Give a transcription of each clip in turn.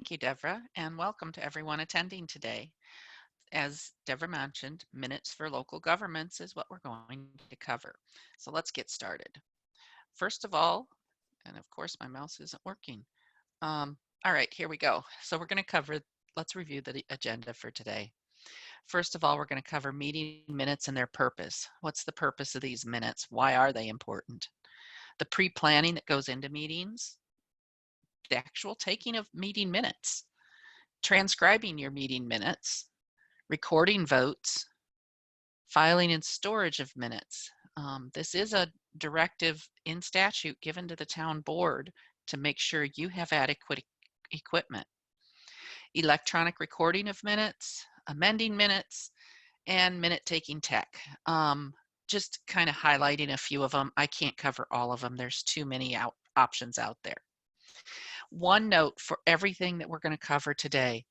Thank you, Devra, and welcome to everyone attending today. As Devra mentioned, minutes for local governments is what we're going to cover. So let's get started. First of all, and of course my mouse isn't working. All right, here we go. So we're going to let's review the agenda for today. First of all, we're going to cover meeting minutes and their purpose. What's the purpose of these minutes? Why are they important? The pre-planning that goes into meetings, the actual taking of meeting minutes, transcribing your meeting minutes, recording votes, filing and storage of minutes. This is a directive in statute given to the town board to make sure you have adequate equipment. Electronic recording of minutes, amending minutes, and minute taking tech. Just kind of highlighting a few of them. I can't cover all of them. There's too many options out there. One note for everything that we're going to cover today.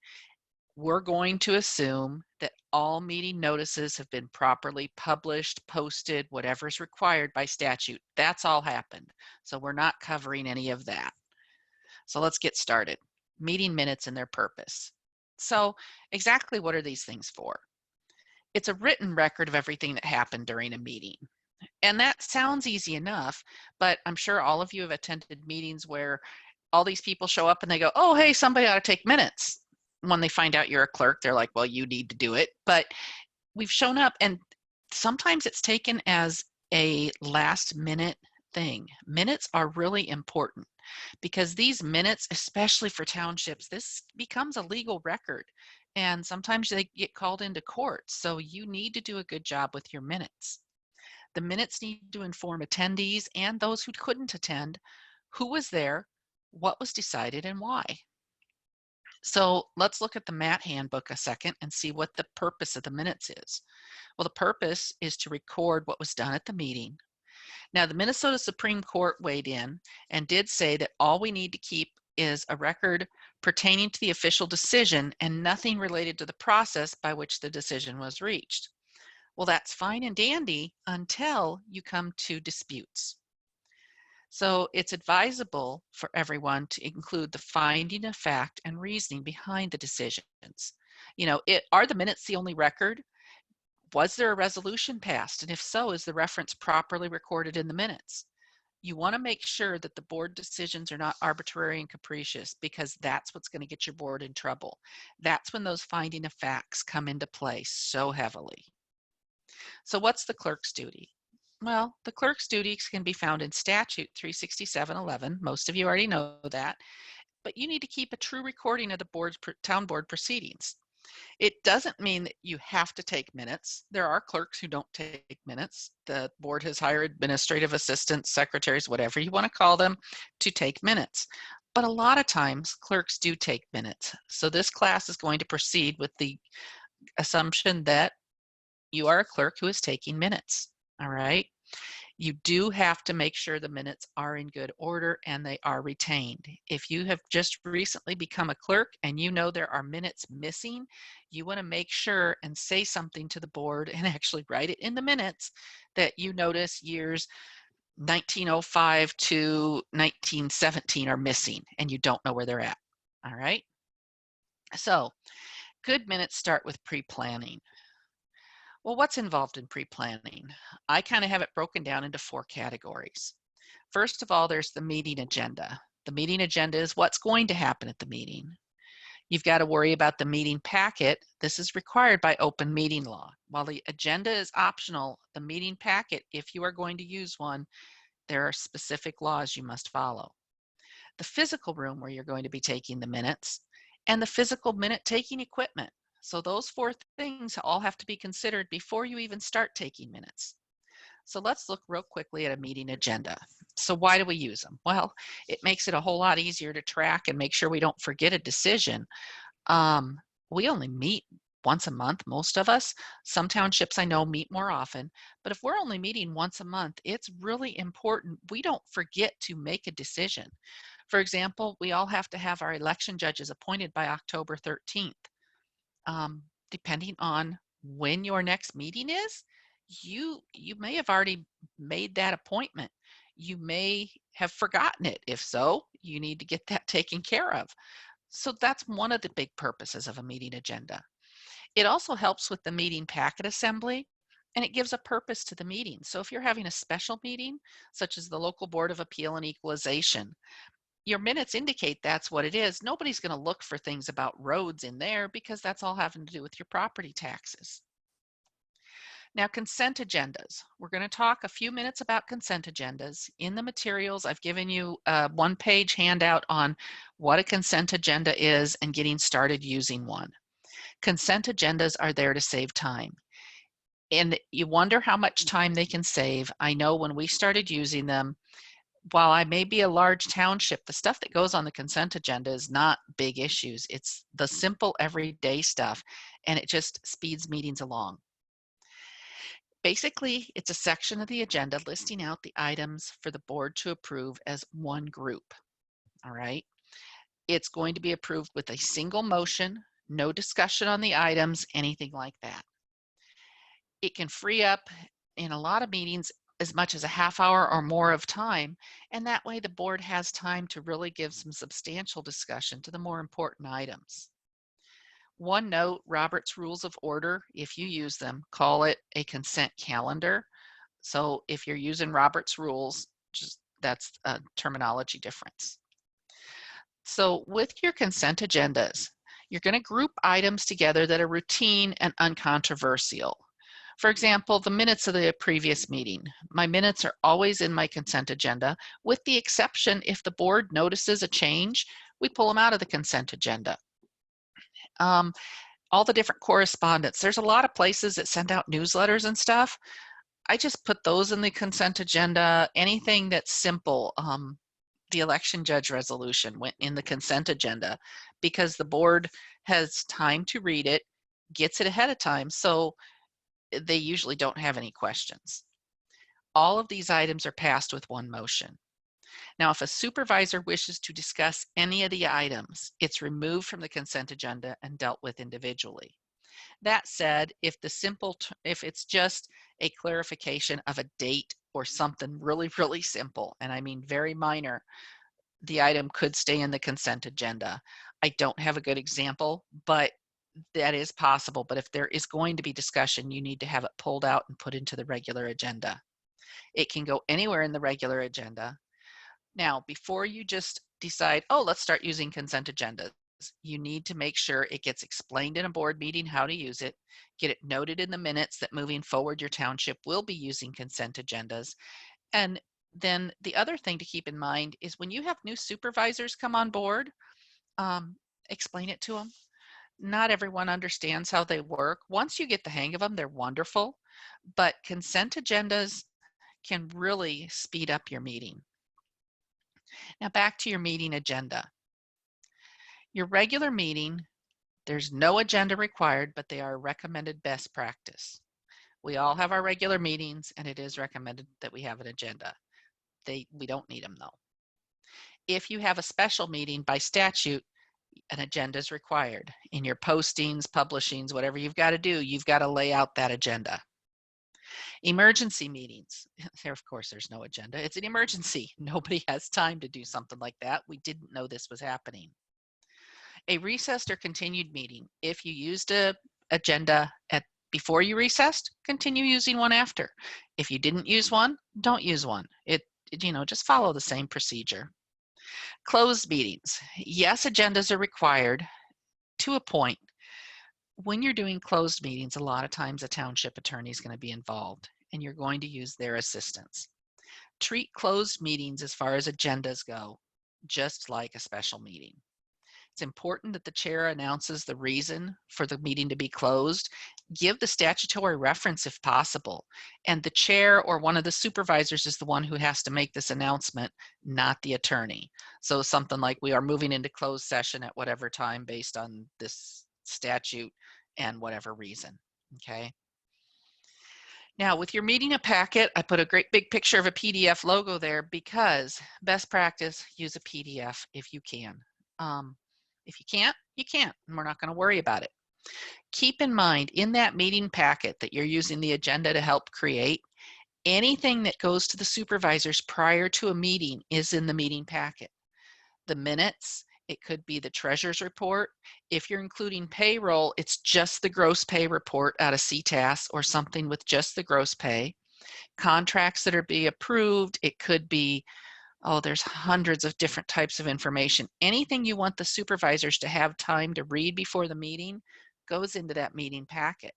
We're going to assume that all meeting notices have been properly published, posted, whatever's required by statute. That's all happened. So we're not covering any of that. So let's get started. Meeting minutes and their purpose. So exactly what are these things for? It's a written record of everything that happened during a meeting. And that sounds easy enough, but I'm sure all of you have attended meetings where all these people show up and they go, oh, hey, somebody ought to take minutes. When they find out you're a clerk, they're like, well, you need to do it. But we've shown up, and sometimes it's taken as a last minute thing. Minutes are really important because these minutes, especially for townships, this becomes a legal record. And sometimes they get called into court. So you need to do a good job with your minutes. The minutes need to inform attendees and those who couldn't attend who was there, what was decided, and why. So let's look at the MAT handbook a second and see what the purpose of the minutes is. Well, the purpose is to record what was done at the meeting. Now, the Minnesota Supreme Court weighed in and did say that all we need to keep is a record pertaining to the official decision and nothing related to the process by which the decision was reached. Well, that's fine and dandy until you come to disputes. So it's advisable for everyone to include the finding of fact and reasoning behind the decisions. Are the minutes the only record? Was there a resolution passed? And if so, is the reference properly recorded in the minutes? You want to make sure that the board decisions are not arbitrary and capricious, because that's what's going to get your board in trouble. That's when those finding of facts come into play so heavily. So what's the clerk's duty? Well, the clerk's duties can be found in Statute 36711. Most of you already know that, but you need to keep a true recording of the town board proceedings. It doesn't mean that you have to take minutes. There are clerks who don't take minutes. The board has hired administrative assistants, secretaries, whatever you want to call them, to take minutes. But a lot of times clerks do take minutes. So this class is going to proceed with the assumption that you are a clerk who is taking minutes. All right. You do have to make sure the minutes are in good order and they are retained. If you have just recently become a clerk and you know there are minutes missing, you want to make sure and say something to the board and actually write it in the minutes that you notice years 1905 to 1917 are missing and you don't know where they're at. All right. So good minutes start with pre-planning. Well, what's involved in pre-planning? I kind of have it broken down into 4 categories. First of all, there's the meeting agenda. The meeting agenda is what's going to happen at the meeting. You've got to worry about the meeting packet. This is required by open meeting law. While the agenda is optional, the meeting packet, if you are going to use one, there are specific laws you must follow. The physical room where you're going to be taking the minutes, and the physical minute taking equipment. So those 4 things all have to be considered before you even start taking minutes. So let's look real quickly at a meeting agenda. So why do we use them? Well, it makes it a whole lot easier to track and make sure we don't forget a decision. We only meet once a month, most of us. Some townships I know meet more often, but if we're only meeting once a month, it's really important we don't forget to make a decision. For example, we all have to have our election judges appointed by October 13th. Depending on when your next meeting is, you may have already made that appointment. You may have forgotten it. If so, you need to get that taken care of. So that's one of the big purposes of a meeting agenda. It also helps with the meeting packet assembly, and it gives a purpose to the meeting. So if you're having a special meeting, such as the local board of appeal and equalization, your minutes indicate that's what it is. Nobody's going to look for things about roads in there because that's all having to do with your property taxes. Now, consent agendas. We're going to talk a few minutes about consent agendas. In the materials, I've given you a one-page handout on what a consent agenda is and getting started using one. Consent agendas are there to save time. And you wonder how much time they can save. I know when we started using them, while I may be a large township, the stuff that goes on the consent agenda is not big issues. It's the simple everyday stuff, and it just speeds meetings along. Basically, it's a section of the agenda listing out the items for the board to approve as one group, all right? It's going to be approved with a single motion, no discussion on the items, anything like that. It can free up in a lot of meetings as much as a half hour or more of time, and that way the board has time to really give some substantial discussion to the more important items. One note, Robert's Rules of Order, if you use them, call it a consent calendar. So if you're using Robert's Rules, that's a terminology difference. So with your consent agendas, you're going to group items together that are routine and uncontroversial. For example, the minutes of the previous meeting. My minutes are always in my consent agenda, with the exception if the board notices a change, we pull them out of the consent agenda. All the different correspondence. There's a lot of places that send out newsletters and stuff. I just put those in the consent agenda. Anything that's simple, the election judge resolution went in the consent agenda because the board has time to read it, gets it ahead of time. So they usually don't have any questions. All of these items are passed with one motion. Now, if a supervisor wishes to discuss any of the items, it's removed from the consent agenda and dealt with individually. That said, if it's just a clarification of a date or something really, really simple, and I mean very minor, the item could stay in the consent agenda. I don't have a good example, but that is possible. But if there is going to be discussion, you need to have it pulled out and put into the regular agenda. It can go anywhere in the regular agenda. Now, before you just decide, oh, let's start using consent agendas, you need to make sure it gets explained in a board meeting how to use it, get it noted in the minutes that moving forward your township will be using consent agendas. And then the other thing to keep in mind is when you have new supervisors come on board, explain it to them. Not everyone understands how they work. Once you get the hang of them, they're wonderful, but consent agendas can really speed up your meeting. Now back to your meeting agenda. Your regular meeting, there's no agenda required, but they are a recommended best practice. We all have our regular meetings, and it is recommended that we have an agenda. We don't need them though. If you have a special meeting by statute, an agenda is required. In your postings, publishings, whatever you've got to do, you've got to lay out that agenda. Emergency meetings. There, of course, there's no agenda. It's an emergency. Nobody has time to do something like that. We didn't know this was happening. A recessed or continued meeting. If you used an agenda before you recessed, continue using one after. If you didn't use one, don't use one. Just follow the same procedure. Closed meetings. Yes, agendas are required to a point. When you're doing closed meetings, a lot of times a township attorney is going to be involved, and you're going to use their assistance. Treat closed meetings as far as agendas go, just like a special meeting. It's important that the chair announces the reason for the meeting to be closed. Give the statutory reference if possible. And the chair or one of the supervisors is the one who has to make this announcement, not the attorney. So something like, we are moving into closed session at whatever time based on this statute and whatever reason, okay? Now with your meeting a packet, I put a great big picture of a PDF logo there because best practice, use a PDF if you can. If you can't, you can't, and we're not going to worry about it. Keep in mind, in that meeting packet that you're using the agenda to help create, anything that goes to the supervisors prior to a meeting is in the meeting packet. The minutes, It could be the treasurer's report. If you're including payroll, it's just the gross pay report out of CTAS or something with just the gross pay. Contracts that are being approved, it could be, oh, there's hundreds of different types of information. Anything you want the supervisors to have time to read before the meeting goes into that meeting packet.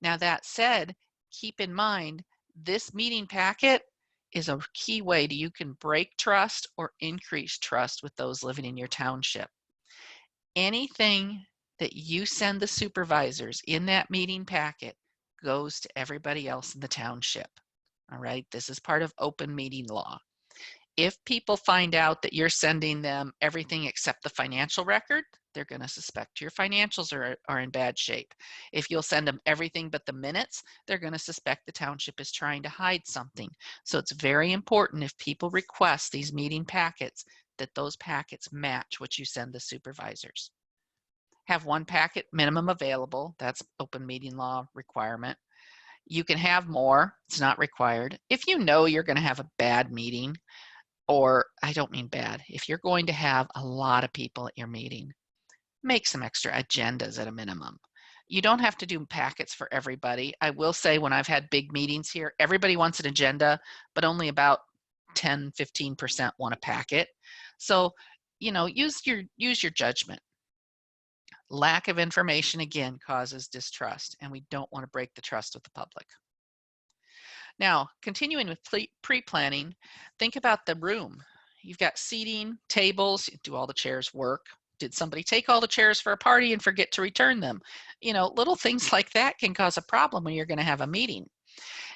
Now, that said, keep in mind, this meeting packet is a key way that you can break trust or increase trust with those living in your township. Anything that you send the supervisors in that meeting packet goes to everybody else in the township. All right, this is part of open meeting law. If people find out that you're sending them everything except the financial record, they're going to suspect your financials are in bad shape. If you'll send them everything but the minutes, they're going to suspect the township is trying to hide something. So it's very important, if people request these meeting packets, that those packets match what you send the supervisors. Have one packet minimum available. That's open meeting law requirement. You can have more. It's not required. If you know you're going to have a bad meeting, or I don't mean bad, if you're going to have a lot of people at your meeting, make some extra agendas at a minimum. You don't have to do packets for everybody. I will say, when I've had big meetings here, everybody wants an agenda, but only about 10–15% want a packet. So, use your judgment. Lack of information, again, causes distrust, and we don't want to break the trust with the public. Now, continuing with pre-planning, think about the room. You've got seating, tables. Do all the chairs work? Did somebody take all the chairs for a party and forget to return them? Little things like that can cause a problem when you're going to have a meeting.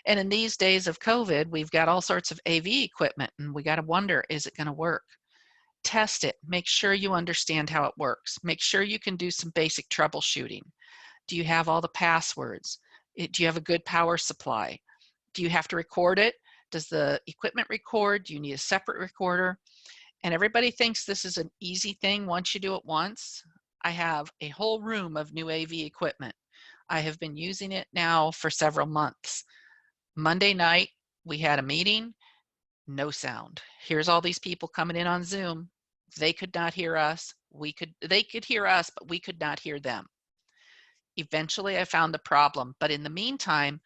And in these days of COVID, we've got all sorts of AV equipment, and we got to wonder, is it going to work? Test it. Make sure you understand how it works. Make sure you can do some basic troubleshooting. Do you have all the passwords? Do you have a good power supply? Do you have to record it? Does the equipment record? Do you need a separate recorder? And everybody thinks this is an easy thing once you do it once. I have a whole room of new AV equipment. I have been using it now for several months. Monday night, we had a meeting, no sound. Here's all these people coming in on Zoom. They could not hear us. They could hear us, but we could not hear them. Eventually, I found the problem, but in the meantime,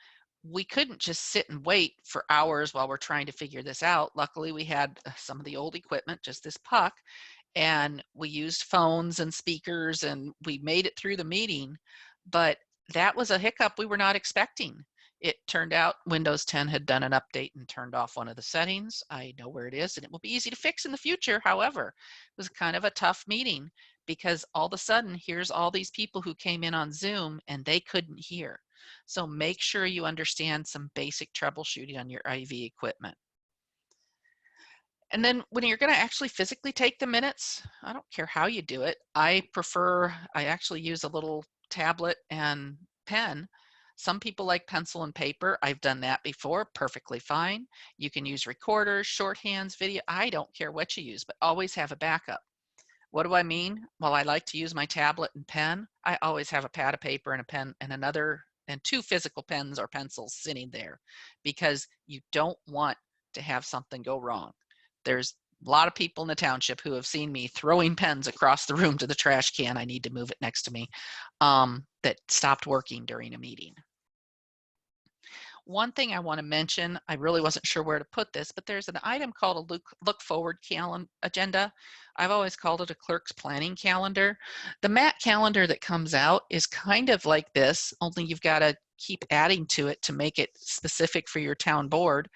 we couldn't just sit and wait for hours while we're trying to figure this out. Luckily, we had some of the old equipment, just this puck, and we used phones and speakers, and we made it through the meeting. But that was a hiccup we were not expecting. It turned out Windows 10 had done an update and turned off one of the settings. I know where it is, and it will be easy to fix in the future. However, it was kind of a tough meeting, because all of a sudden, here's all these people who came in on Zoom and they couldn't hear. So make sure you understand some basic troubleshooting on your AV equipment. And then when you're going to actually physically take the minutes, I don't care how you do it. I actually use a little tablet and pen. Some people like pencil and paper. I've done that before, perfectly fine. You can use recorders, shorthands, video. I don't care what you use, but always have a backup. What do I mean? Well, I like to use my tablet and pen. I always have a pad of paper and a pen and two physical pens or pencils sitting there, because you don't want to have something go wrong. There's a lot of people in the township who have seen me throwing pens across the room to the trash can. I need to move it next to me, that stopped working during a meeting. One thing I want to mention, I really wasn't sure where to put this, but there's an item called a look forward agenda. I've always called it a clerk's planning calendar. The MAT calendar that comes out is kind of like this, only you've got to keep adding to it to make it specific for your town board.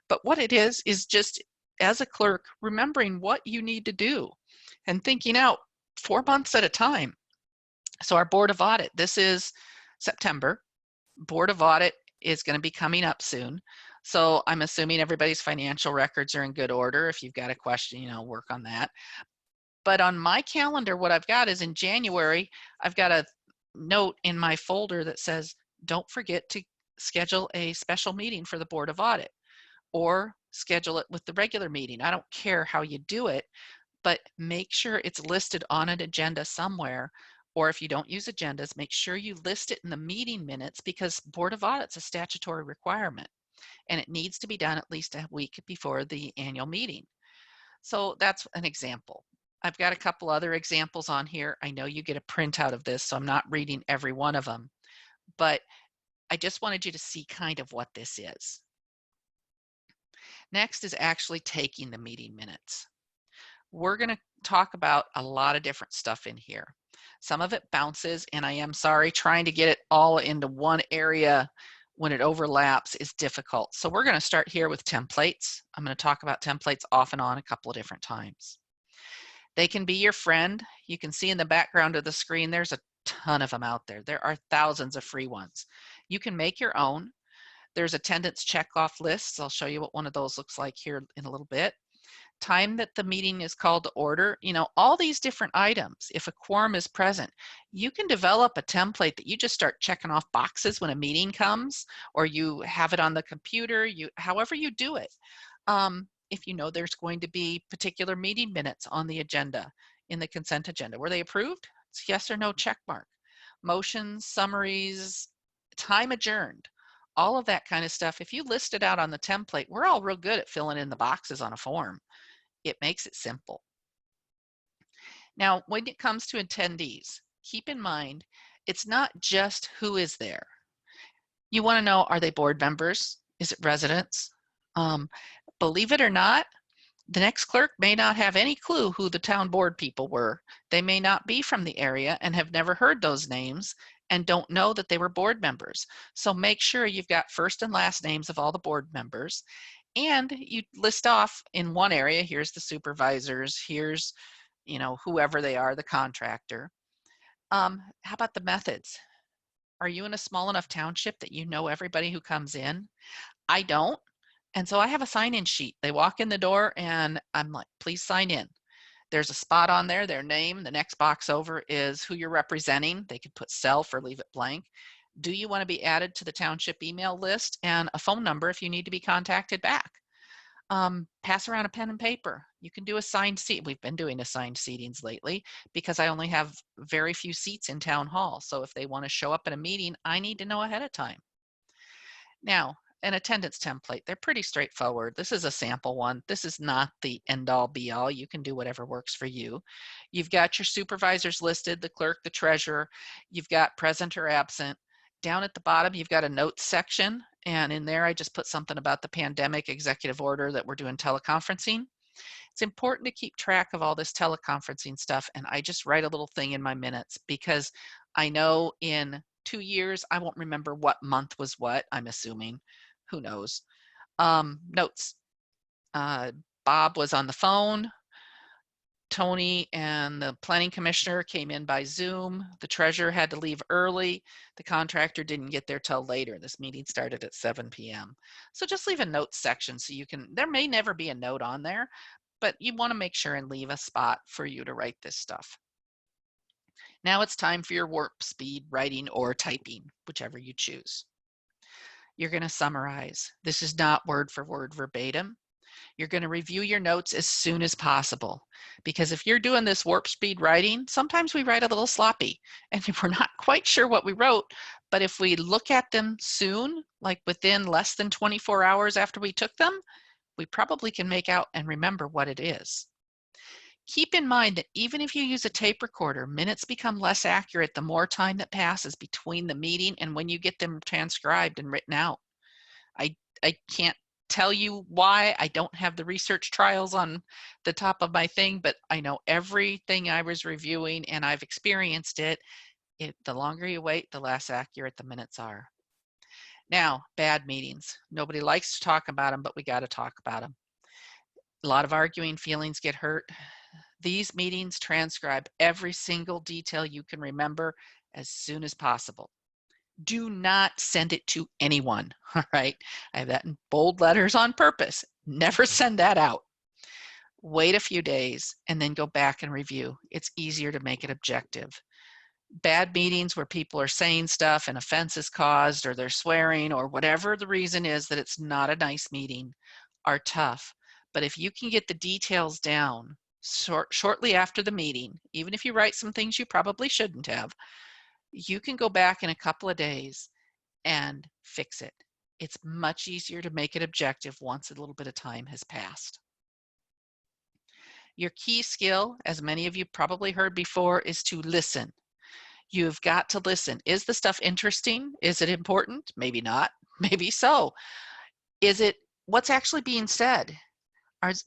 But what it is just, as a clerk, remembering what you need to do and thinking out 4 months at a time. So our Board of Audit, this is September. Board of Audit is going to be coming up soon. So I'm assuming everybody's financial records are in good order. If you've got a question, work on that. But on my calendar, what I've got is in January, I've got a note in my folder that says, don't forget to schedule a special meeting for the Board of Audit, or schedule it with the regular meeting. I don't care how you do it, but make sure it's listed on an agenda somewhere. Or if you don't use agendas, make sure you list it in the meeting minutes, because Board of Audit's a statutory requirement, and it needs to be done at least a week before the annual meeting. So that's an example. I've got a couple other examples on here. I know you get a printout of this, so I'm not reading every one of them, but I just wanted you to see kind of what this is. Next is actually taking the meeting minutes. We're going to talk about a lot of different stuff in here. Some of it bounces, and I am sorry, trying to get it all into one area when it overlaps is difficult. So we're going to start here with templates. I'm going to talk about templates off and on a couple of different times. They can be your friend. You can see in the background of the screen, there's a ton of them out there. There are thousands of free ones. You can make your own. There's attendance checkoff lists. I'll show you what one of those looks like here in a little bit. Time that the meeting is called to order, you know, all these different items. If a quorum is present, you can develop a template that you just start checking off boxes when a meeting comes, or you have it on the computer, however you do it. If you know there's going to be particular meeting minutes on the agenda, in the consent agenda, were they approved? It's yes or no check mark. Motions, summaries, time adjourned, all of that kind of stuff. If you list it out on the template, we're all real good at filling in the boxes on a form. It makes it simple. Now, when it comes to attendees, keep in mind, it's not just who is there. You want to know, are they board members? Is it residents? Believe it or not, the next clerk may not have any clue who the town board people were. They may not be from the area and have never heard those names and don't know that they were board members. So make sure you've got first and last names of all the board members, and you list off in one area, here's the supervisors, here's, you know, whoever they are, the contractor. How about the methods? Are you in a small enough township that you know everybody who comes in? I don't. And so I have a sign-in sheet. They walk in the door and I'm like, please sign in. There's a spot on there, their name. The next box over is who you're representing. They could put self or leave it blank. Do you want to be added to the township email list, and a phone number if you need to be contacted back. Pass around a pen and paper. You can do assigned seat. We've been doing assigned seatings lately because I only have very few seats in town hall. So if they want to show up at a meeting, I need to know ahead of time. Now, an attendance template, they're pretty straightforward. This is a sample one. This is not the end all be all. You can do whatever works for you. You've got your supervisors listed, the clerk, the treasurer. You've got present or absent. Down at the bottom, you've got a notes section. And in there, I just put something about the pandemic executive order that we're doing teleconferencing. It's important to keep track of all this teleconferencing stuff. And I just write a little thing in my minutes because I know in 2 years, I won't remember what month was what, I'm assuming. Who knows? Notes. Bob was on the phone. Tony and the planning commissioner came in by Zoom. The treasurer had to leave early. The contractor didn't get there till later. This meeting started at 7 p.m. So just leave a notes section so you can, there may never be a note on there, but you want to make sure and leave a spot for you to write this stuff. Now it's time for your warp speed writing or typing, whichever you choose. You're going to summarize. This is not word for word verbatim. You're going to review your notes as soon as possible, because if you're doing this warp speed writing, sometimes we write a little sloppy and we're not quite sure what we wrote. But if we look at them soon, like within less than 24 hours after we took them, we probably can make out and remember what it is. Keep in mind that even if you use a tape recorder, minutes become less accurate the more time that passes between the meeting and when you get them transcribed and written out. I can't tell you why. I don't have the research trials on the top of my thing, but I know everything I was reviewing and I've experienced it. The longer you wait, the less accurate the minutes are. Now, bad meetings. Nobody likes to talk about them, but we got to talk about them. A lot of arguing, feelings get hurt. These meetings transcribe every single detail you can remember as soon as possible. Do not send it to anyone, all right? I have that in bold letters on purpose. Never send that out. Wait a few days and then go back and review. It's easier to make it objective. Bad meetings where people are saying stuff and offense is caused, or they're swearing, or whatever the reason is that it's not a nice meeting, are tough. But if you can get the details down shortly after the meeting, even if you write some things you probably shouldn't have, you can go back in a couple of days and fix it. It's much easier to make it objective once a little bit of time has passed. Your key skill, as many of you probably heard before, is to listen. You've got to listen. Is the stuff interesting? Is it important? Maybe not. Maybe so. Is it what's actually being said?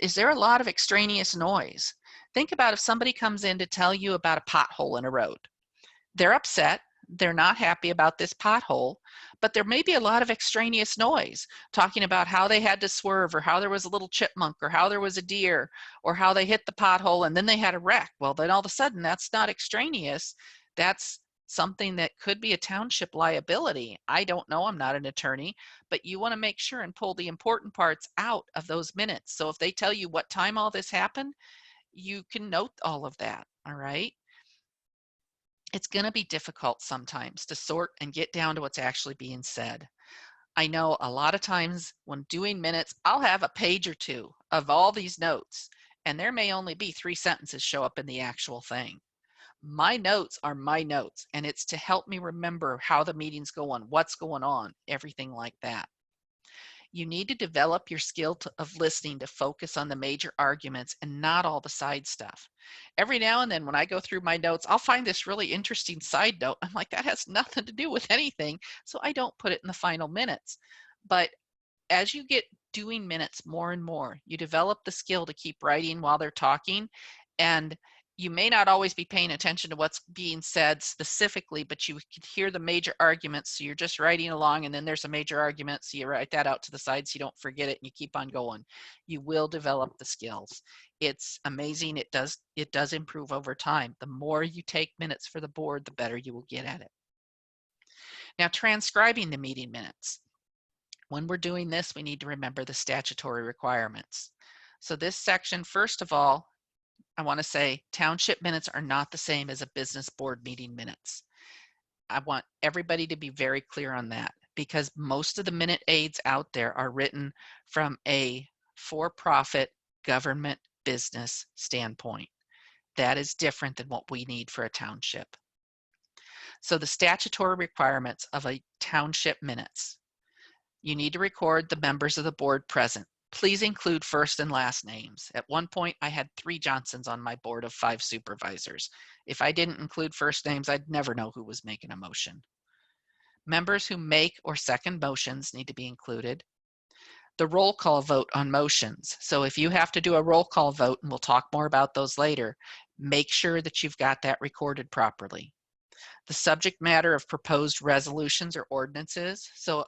Is there a lot of extraneous noise? Think about if somebody comes in to tell you about a pothole in a road. They're upset. They're not happy about this pothole, but there may be a lot of extraneous noise talking about how they had to swerve, or how there was a little chipmunk, or how there was a deer, or how they hit the pothole and then they had a wreck. Well, then all of a sudden that's not extraneous. That's something that could be a township liability. I don't know, I'm not an attorney, but you want to make sure and pull the important parts out of those minutes. So if they tell you what time all this happened, you can note all of that, all right? It's going to be difficult sometimes to sort and get down to what's actually being said. I know a lot of times when doing minutes, I'll have a page or two of all these notes, and there may only be 3 sentences show up in the actual thing. My notes are my notes, and it's to help me remember how the meeting's going, what's going on, everything like that. You need to develop your skill of listening to focus on the major arguments and not all the side stuff. Every now and then when I go through my notes, I'll find this really interesting side note. I'm like, that has nothing to do with anything, so I don't put it in the final minutes. But as you get doing minutes more and more, you develop the skill to keep writing while they're talking, and you may not always be paying attention to what's being said specifically, but you can hear the major arguments. So you're just writing along, and then there's a major argument. So you write that out to the side so you don't forget it, and you keep on going. You will develop the skills. It's amazing. It does improve over time. The more you take minutes for the board, the better you will get at it. Now, transcribing the meeting minutes. When we're doing this, we need to remember the statutory requirements. So this section, first of all, I want to say township minutes are not the same as a business board meeting minutes. I want everybody to be very clear on that, because most of the minute aids out there are written from a for-profit government business standpoint. That is different than what we need for a township. So the statutory requirements of a township minutes. You need to record the members of the board present. Please include first and last names. At one point, I had 3 Johnsons on my board of 5 supervisors. If I didn't include first names, I'd never know who was making a motion. Members who make or second motions need to be included. The roll call vote on motions. So if you have to do a roll call vote, and we'll talk more about those later, make sure that you've got that recorded properly. The subject matter of proposed resolutions or ordinances. So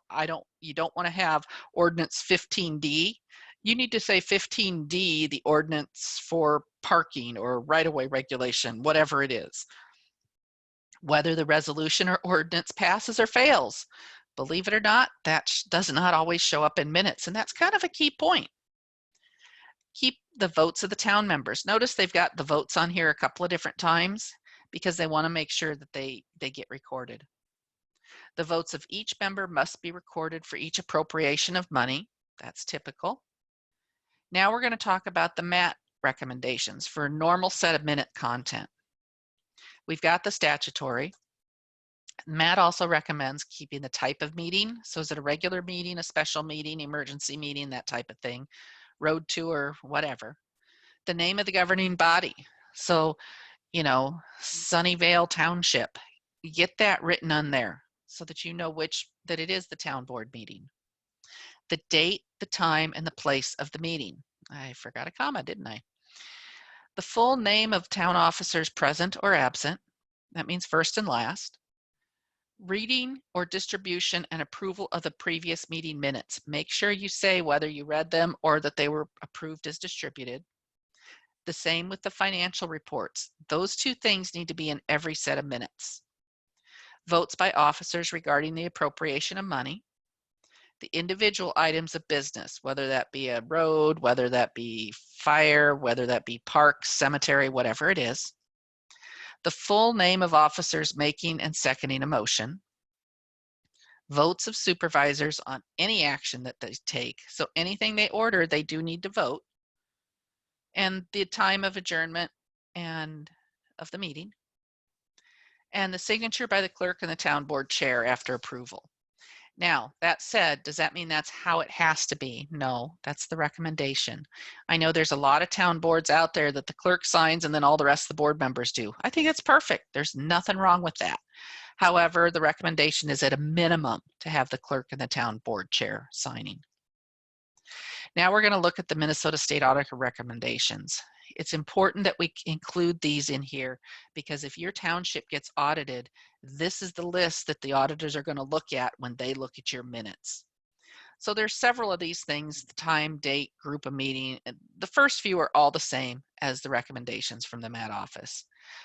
you don't want to have ordinance 15D. You need to say 15D, the ordinance for parking or right-of-way regulation, whatever it is. Whether the resolution or ordinance passes or fails. Believe it or not, that does not always show up in minutes, and that's kind of a key point. Keep the votes of the town members. Notice they've got the votes on here a couple of different times, because they want to make sure that they get recorded. The votes of each member must be recorded for each appropriation of money. That's typical. Now we're going to talk about the MAT recommendations for a normal set of minute content. We've got the statutory. MAT also recommends keeping the type of meeting. So is it a regular meeting, a special meeting, emergency meeting, that type of thing, road tour, whatever. The name of the governing body. So Sunnyvale Township, get that written on there so that you know that it is the town board meeting. The date, the time, and the place of the meeting. I forgot a comma, didn't I? The full name of town officers present or absent. That means first and last. Reading or distribution and approval of the previous meeting minutes. Make sure you say whether you read them or that they were approved as distributed. The same with the financial reports. Those 2 things need to be in every set of minutes. Votes by officers regarding the appropriation of money. The individual items of business, whether that be a road, whether that be fire, whether that be parks, cemetery, whatever it is. The full name of officers making and seconding a motion. Votes of supervisors on any action that they take. So anything they order, they do need to vote. And the time of adjournment and of the meeting, and the signature by the clerk and the town board chair after approval. Now, that said, does that mean that's how it has to be? No, that's the recommendation. I know there's a lot of town boards out there that the clerk signs and then all the rest of the board members do. I think it's perfect. There's nothing wrong with that. However, the recommendation is at a minimum to have the clerk and the town board chair signing. Now we're going to look at the Minnesota State Auditor recommendations. It's important that we include these in here because if your township gets audited, this is the list that the auditors are going to look at when they look at your minutes. So there's several of these things: the time, date, group of meeting. The first few are all the same as the recommendations from the MAT office.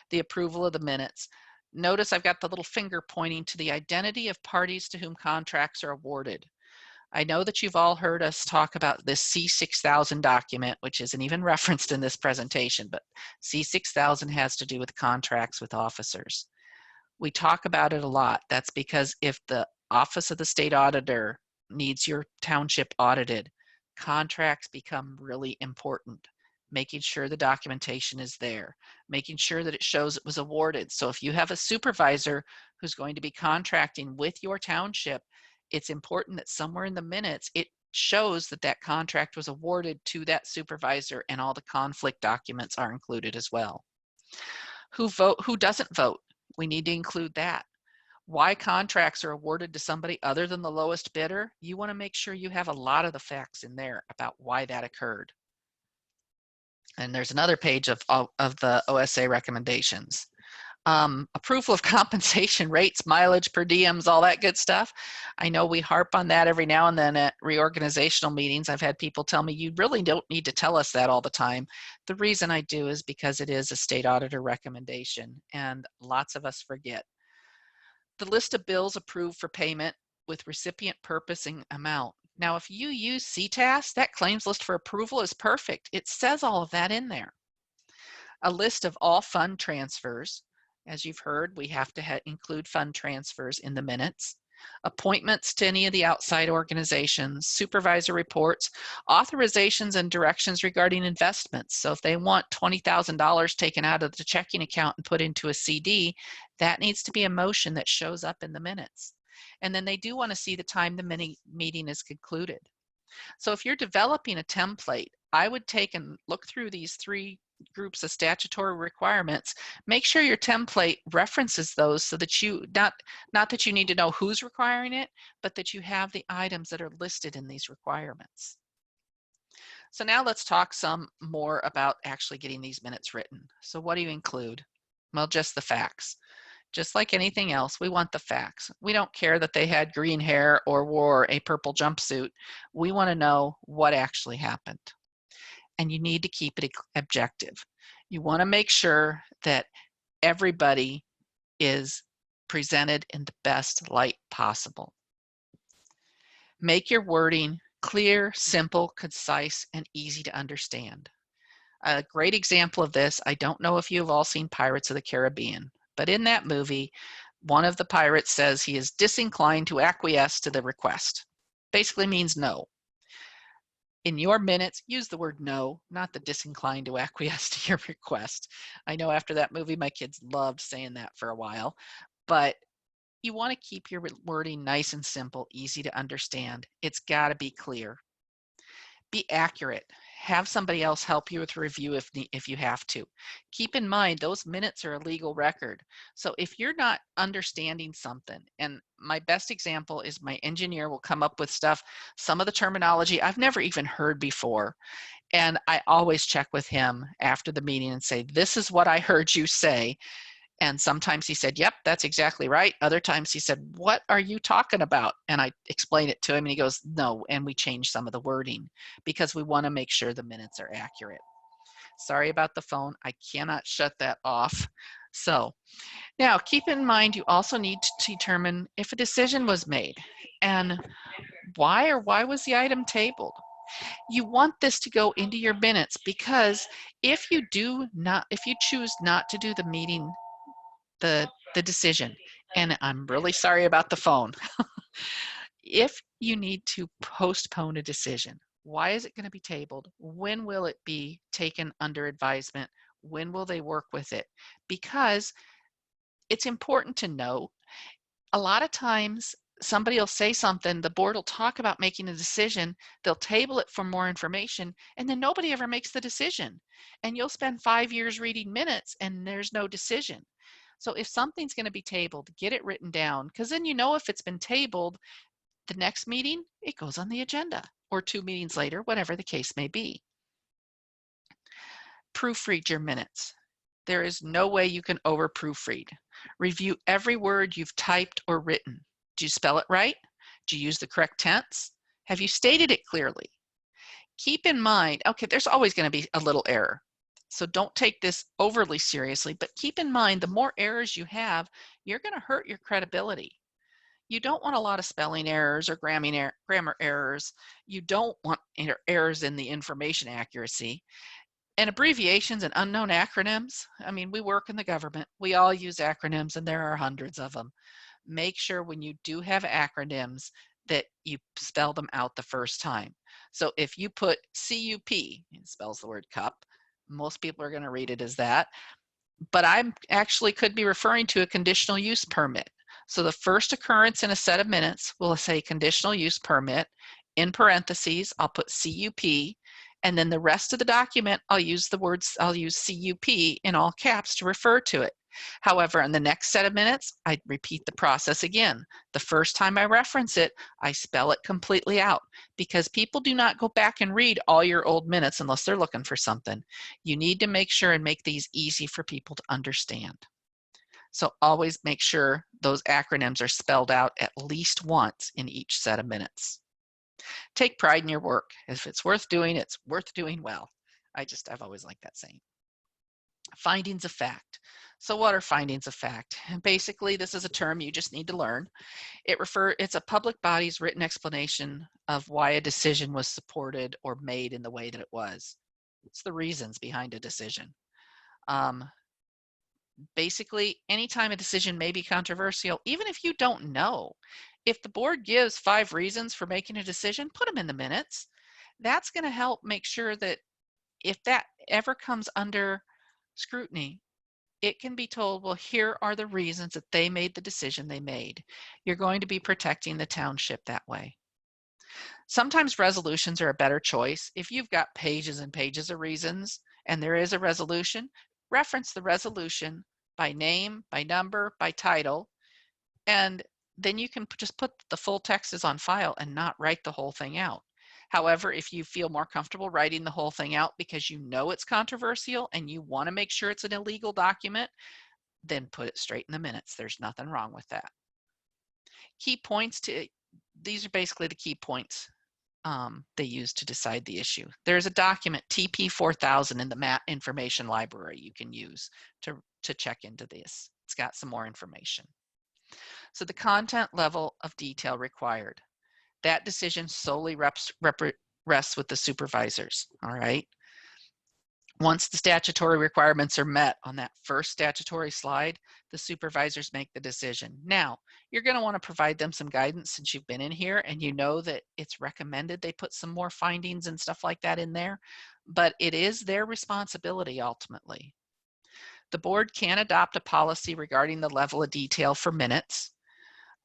The approval of the minutes. Notice I've got the little finger pointing to the identity of parties to whom contracts are awarded. I know that you've all heard us talk about this C6000 document, which isn't even referenced in this presentation, but C6000 has to do with contracts with officers. We talk about it a lot. That's because if the Office of the State Auditor needs your township audited, contracts become really important. Making sure the documentation is there, making sure that it shows it was awarded. So if you have a supervisor who's going to be contracting with your township, it's important that somewhere in the minutes it shows that that contract was awarded to that supervisor and all the conflict documents are included as well. Who doesn't vote? We need to include that. Why contracts are awarded to somebody other than the lowest bidder? You want to make sure you have a lot of the facts in there about why that occurred. And there's another page of the OSA recommendations. Approval of compensation rates, mileage, per diems, all that good stuff. I know we harp on that every now and then at reorganizational meetings. I've had people tell me, you really don't need to tell us that all the time. The reason I do is because it is a state auditor recommendation and lots of us forget. The list of bills approved for payment with recipient purpose and amount. Now, if you use CTAS, that claims list for approval is perfect. It says all of that in there. A list of all fund transfers. As you've heard, we have to include fund transfers in the minutes. Appointments to any of the outside organizations, supervisor reports, authorizations and directions regarding investments. So if they want $20,000 taken out of the checking account and put into a CD, that needs to be a motion that shows up in the minutes. And then they do want to see the time the meeting is concluded. So if you're developing a template, I would take and look through these three groups of statutory requirements. Make sure your template references those so that you, not that you need to know who's requiring it, but that you have the items that are listed in these requirements. So now let's talk some more about actually getting these minutes written. So what do you include? Well, just the facts. Just like anything else, we want the facts. We don't care that they had green hair or wore a purple jumpsuit. We want to know what actually happened. And you need to keep it objective. You want to make sure that everybody is presented in the best light possible. Make your wording clear, simple, concise, and easy to understand. A great example of this, I don't know if you've all seen Pirates of the Caribbean, but in that movie, one of the pirates says he is disinclined to acquiesce to the request. Basically means no. In your minutes, use the word no, not the disinclined to acquiesce to your request. I know after that movie, my kids loved saying that for a while, but you want to keep your wording nice and simple, easy to understand. It's got to be clear. Be accurate. Have somebody else help you with a review if you have to. Keep in mind, those minutes are a legal record. So if you're not understanding something, and my best example is my engineer will come up with stuff, some of the terminology I've never even heard before. And I always check with him after the meeting and say, this is what I heard you say. And sometimes he said, yep, that's exactly right. Other times he said, what are you talking about? And I explain it to him and he goes, no. And we change some of the wording because we want to make sure the minutes are accurate. Sorry about the phone. I cannot shut that off. So now keep in mind, you also need to determine if a decision was made and why was the item tabled. You want this to go into your minutes because if you choose not to do the meeting, the decision, and I'm really sorry about the phone. If you need to postpone a decision, why is it going to be tabled? When will it be taken under advisement? When will they work with it? Because it's important to know, a lot of times somebody will say something, the board will talk about making a decision, they'll table it for more information, and then nobody ever makes the decision. And you'll spend 5 years reading minutes and there's no decision. So if something's going to be tabled, get it written down, because then you know if it's been tabled, the next meeting, it goes on the agenda, or 2 meetings later, whatever the case may be. Proofread your minutes. There is no way you can over proofread. Review every word you've typed or written. Do you spell it right? Do you use the correct tense? Have you stated it clearly? Keep in mind, okay, there's always going to be a little error. So don't take this overly seriously, but keep in mind the more errors you have, you're going to hurt your credibility. You don't want a lot of spelling errors or grammar errors. You don't want errors in the information accuracy. And abbreviations and unknown acronyms, I mean, we work in the government. We all use acronyms and there are hundreds of them. Make sure when you do have acronyms that you spell them out the first time. So if you put CUP, it spells the word cup, most people are going to read it as that, but I'm actually could be referring to a conditional use permit. So the first occurrence in a set of minutes will say conditional use permit. In parentheses, I'll put CUP, and then the rest of the document, I'll use CUP in all caps to refer to it. However, in the next set of minutes, I repeat the process again. The first time I reference it, I spell it completely out, because people do not go back and read all your old minutes unless they're looking for something. You need to make sure and make these easy for people to understand. So always make sure those acronyms are spelled out at least once in each set of minutes. Take pride in your work. If it's worth doing, it's worth doing well. I've always liked that saying. Findings of fact. So what are findings of fact? And basically, this is a term you just need to learn. It's a public body's written explanation of why a decision was supported or made in the way that it was. It's the reasons behind a decision. Basically, anytime a decision may be controversial, even if you don't know, if the board gives 5 reasons for making a decision, put them in the minutes. That's going to help make sure that if that ever comes under scrutiny, it can be told, well, here are the reasons that they made the decision they made. You're going to be protecting the township that way. Sometimes resolutions are a better choice. If you've got pages and pages of reasons and there is a resolution, reference the resolution by name, by number, by title, and then you can just put the full text is on file and not write the whole thing out. However, if you feel more comfortable writing the whole thing out because you know it's controversial and you want to make sure it's an illegal document, then put it straight in the minutes. There's nothing wrong with that. Key points these are basically the key points they use to decide the issue. There's a document, TP 4000, in the MAT information library you can use to check into this. It's got some more information. So the content level of detail required. That decision solely rests with the supervisors, all right? Once the statutory requirements are met on that first statutory slide, the supervisors make the decision. Now, you're going to want to provide them some guidance since you've been in here and you know that it's recommended they put some more findings and stuff like that in there, but it is their responsibility ultimately. The board can adopt a policy regarding the level of detail for minutes,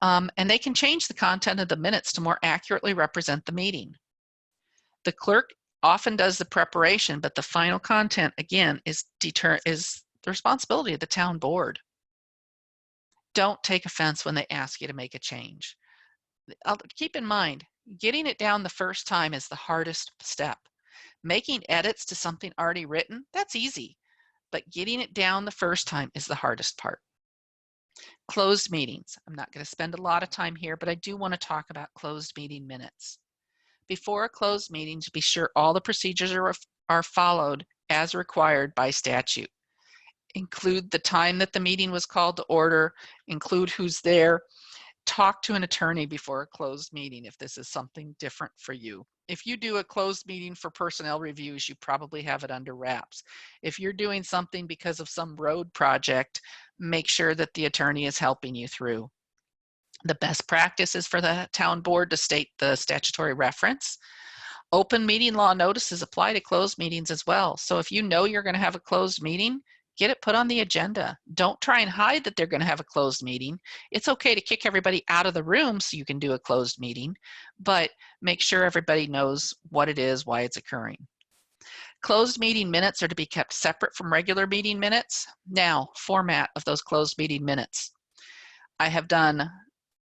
and they can change the content of the minutes to more accurately represent the meeting. The clerk often does the preparation, but the final content, again, is the responsibility of the town board. Don't take offense when they ask you to make a change. Keep in mind, getting it down the first time is the hardest step. Making edits to something already written, that's easy, but getting it down the first time is the hardest part. Closed meetings. I'm not going to spend a lot of time here, but I do want to talk about closed meeting minutes. Before a closed meeting, be sure all the procedures are followed as required by statute. Include the time that the meeting was called to order, include who's there. Talk to an attorney before a closed meeting if this is something different for you. If you do a closed meeting for personnel reviews, you probably have it under wraps. If you're doing something because of some road project, make sure that the attorney is helping you through. The best practice is for the town board to state the statutory reference. Open meeting law notices apply to closed meetings as well. So if you know you're going to have a closed meeting, Get it put on the agenda. Don't try and hide that they're going to have a closed meeting. It's okay to kick everybody out of the room so you can do a closed meeting, but make sure everybody knows what it is, why it's occurring. Closed meeting minutes are to be kept separate from regular meeting minutes. Now, format of those closed meeting minutes. I have done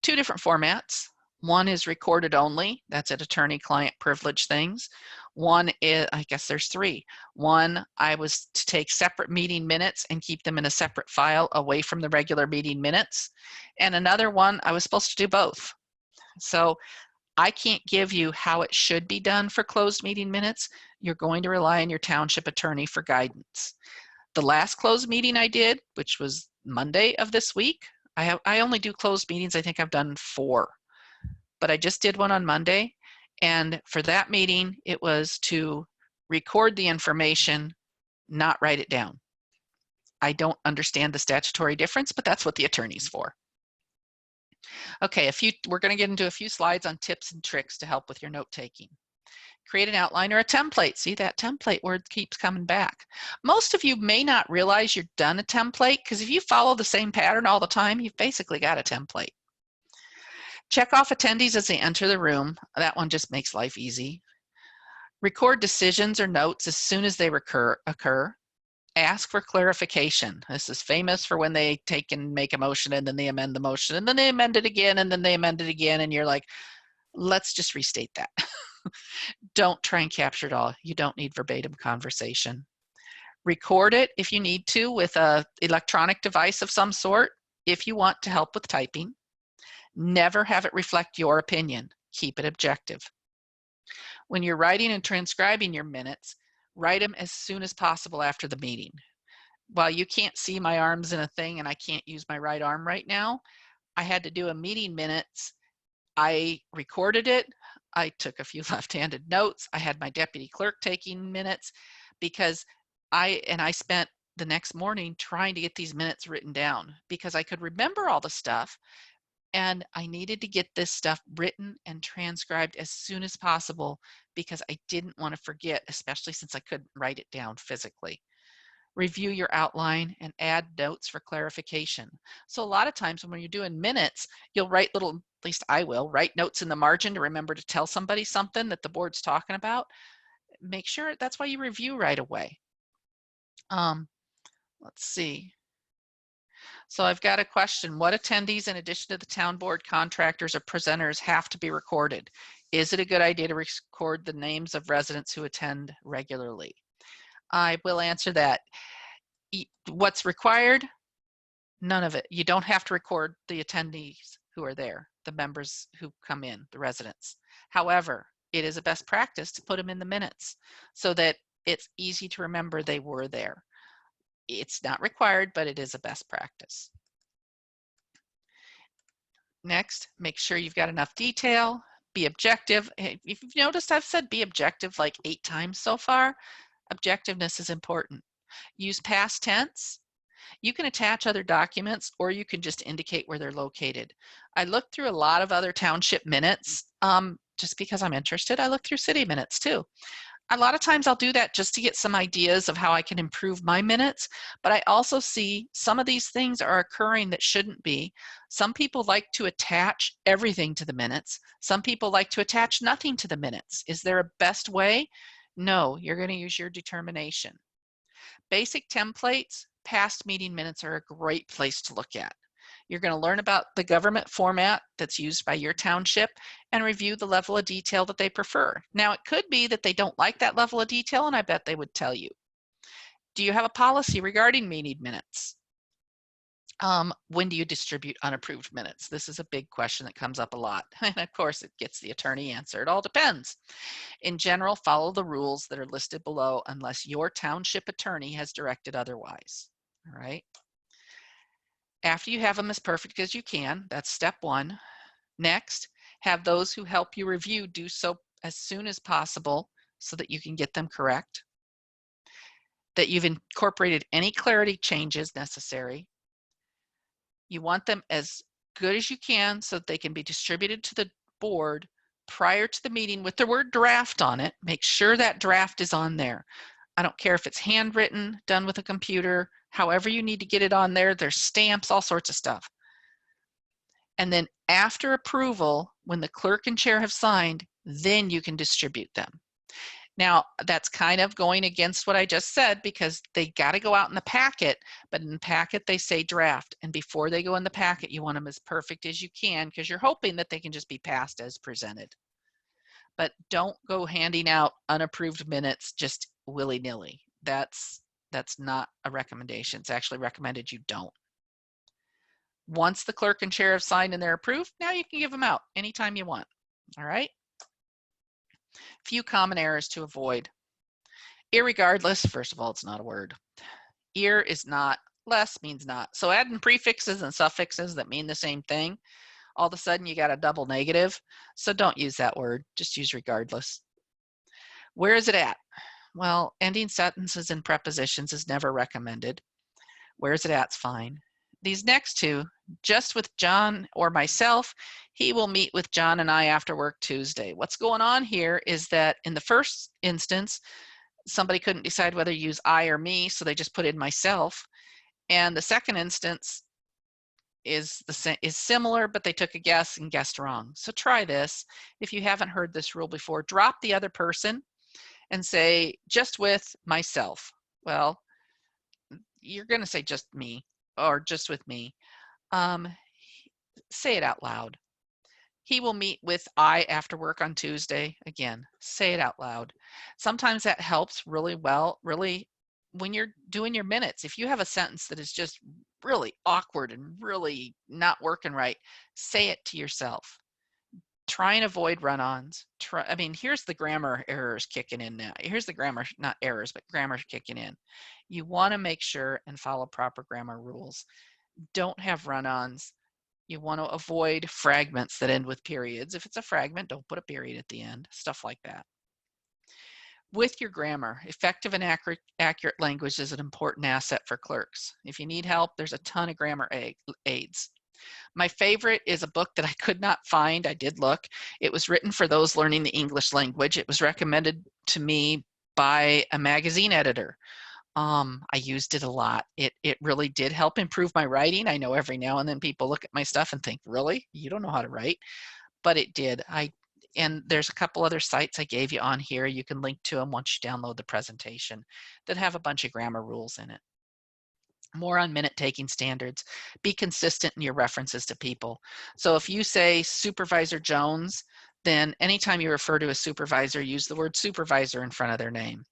2 different formats. One is recorded only. That's at attorney-client privilege things. One is, I guess there's 3. One, I was to take separate meeting minutes and keep them in a separate file away from the regular meeting minutes. And another one, I was supposed to do both. So I can't give you how it should be done for closed meeting minutes. You're going to rely on your township attorney for guidance. The last closed meeting I did, which was Monday of this week, I only do closed meetings, I think I've done 4. But I just did one on Monday, and for that meeting, it was to record the information, not write it down. I don't understand the statutory difference, but that's what the attorney's for. Okay, we're going to get into a few slides on tips and tricks to help with your note taking. Create an outline or a template. See, that template word keeps coming back. Most of you may not realize you've done a template, because if you follow the same pattern all the time, you've basically got a template. Check off attendees as they enter the room. That one just makes life easy. Record decisions or notes as soon as they occur. Ask for clarification. This is famous for when they take and make a motion and then they amend the motion and then they amend it again and then they amend it again, and you're like, let's just restate that. Don't try and capture it all. You don't need verbatim conversation. Record it if you need to with an electronic device of some sort if you want to help with typing. Never have it reflect your opinion. Keep it objective. When you're writing and transcribing your minutes, write them as soon as possible after the meeting. While you can't see my arms in a thing and I can't use my right arm right now, I had to do a meeting minutes. I recorded it. I took a few left-handed notes. I had my deputy clerk taking minutes because I spent the next morning trying to get these minutes written down because I could remember all the stuff, and I needed to get this stuff written and transcribed as soon as possible because I didn't want to forget, especially since I couldn't write it down physically. Review your outline and add notes for clarification. So a lot of times when you're doing minutes, you'll write little, at least I will, write notes in the margin to remember to tell somebody something that the board's talking about. Make sure that's why you review right away. Let's see. So I've got a question. What attendees, in addition to the town board, contractors, or presenters, have to be recorded? Is it a good idea to record the names of residents who attend regularly? I will answer that. What's required? None of it. You don't have to record the attendees who are there, the members who come in, the residents. However, it is a best practice to put them in the minutes so that it's easy to remember they were there. It's not required, but it is a best practice. Next, make sure you've got enough detail. Be objective. If you've noticed, I've said be objective like 8 times so far. Objectiveness is important. Use past tense. You can attach other documents or you can just indicate where they're located. I looked through a lot of other township minutes just because I'm interested. I look through city minutes too. A lot of times I'll do that just to get some ideas of how I can improve my minutes, but I also see some of these things are occurring that shouldn't be. Some people like to attach everything to the minutes. Some people like to attach nothing to the minutes. Is there a best way? No, you're going to use your determination. Basic templates, past meeting minutes are a great place to look at. You're going to learn about the government format that's used by your township and review the level of detail that they prefer. Now, it could be that they don't like that level of detail, and I bet they would tell you. Do you have a policy regarding meeting minutes? When do you distribute unapproved minutes? This is a big question that comes up a lot. And of course, it gets the attorney answer. It all depends. In general, follow the rules that are listed below unless your township attorney has directed otherwise. All right. After you have them as perfect as you can, that's step 1. Next, have those who help you review do so as soon as possible so that you can get them correct. That you've incorporated any clarity changes necessary. You want them as good as you can so that they can be distributed to the board prior to the meeting with the word draft on it. Make sure that draft is on there. I don't care if it's handwritten, done with a computer, However you need to get it on there, there's stamps, all sorts of stuff. And then after approval, when the clerk and chair have signed, then you can distribute them. Now, that's kind of going against what I just said because they got to go out in the packet, but in the packet they say draft. And before they go in the packet, you want them as perfect as you can because you're hoping that they can just be passed as presented. But don't go handing out unapproved minutes just willy-nilly. That's not a recommendation. It's actually recommended you don't. Once the clerk and chair have signed and they're approved, now you can give them out anytime you want. All right? Few common errors to avoid. Irregardless, first of all, it's not a word. Ir is not, less means not. So adding prefixes and suffixes that mean the same thing, all of a sudden you got a double negative. So don't use that word, just use regardless. Where is it at? Well, ending sentences and prepositions is never recommended. Where is it at's fine. These next two, just with John or myself, he will meet with John and I after work Tuesday. What's going on here is that in the first instance, somebody couldn't decide whether to use I or me, so they just put in myself. And the second instance is similar, but they took a guess and guessed wrong. So try this. If you haven't heard this rule before, drop the other person and say, just with myself. Well, you're going to say just me or just with me. Say it out loud. He will meet with I after work on Tuesday. Again, say it out loud. Sometimes that helps really well, really, when you're doing your minutes. If you have a sentence that is just really awkward and really not working right, say it to yourself. Try and avoid run-ons. Here's the grammar errors kicking in now. Here's the grammar, not errors, but grammar kicking in. You want to make sure and follow proper grammar rules. Don't have run-ons. You want to avoid fragments that end with periods. If it's a fragment, don't put a period at the end, stuff like that. With your grammar, effective and accurate language is an important asset for clerks. If you need help, there's a ton of grammar aids. My favorite is a book that I could not find. I did look. It was written for those learning the English language. It was recommended to me by a magazine editor. I used it a lot. It really did help improve my writing. I know every now and then people look at my stuff and think, really? You don't know how to write? But it did. And there's a couple other sites I gave you on here. You can link to them once you download the presentation that have a bunch of grammar rules in it. More on minute taking standards. Be consistent in your references to people. So if you say Supervisor Jones, then anytime you refer to a supervisor, use the word supervisor in front of their name.